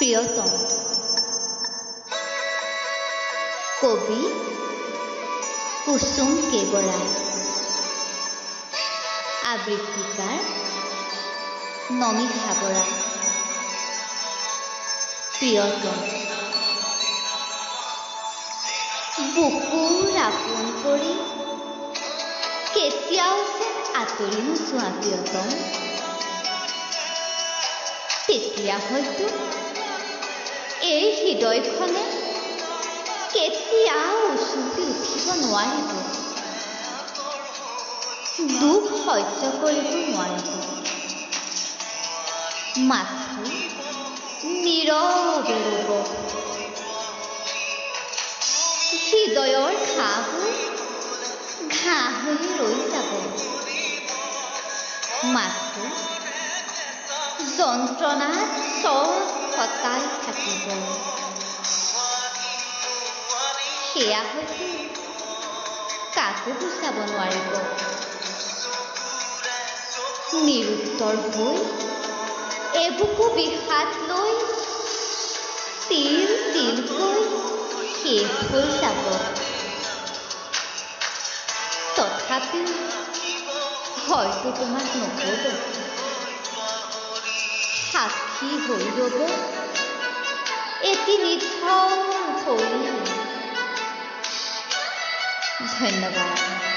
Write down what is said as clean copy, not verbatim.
প্ৰিয়তম কবি কুসুম কে বৰাই আবৃত্তিকাৰ নমিষা বৰা প্ৰিয়তম বুকুৰ আপোন কৰি কেতিয়াও যেন আঁতৰি নোযোৱা প্ৰিয়তম তেতিয়া হয়তো এই হৃদয়খনে কেতিয়াও উচুপি উঠিব নোৱাৰিব দুখ সহ্য কৰিব নোৱাৰিব মাথো নীৰৱে ৰ'ব হৃদয়ৰ ঘাঁবোৰ ঘাঁহ হৈ ৰৈ যাব মাথো যন্ত্ৰণাত চৰ ফটাই থাকিব সেয়া হয়তো কাকো বুজাব নোৱাৰিব নিৰুত্তৰ হৈ এবুকু বিষাদ লৈ তিল তিলকৈ শেষ হৈ যাব তথাপিও হয়তো তোমাক নক'ব সাক্ষী হৈ ৰ'ব এটি নিথৰ ভৰি ধন্যবাদ।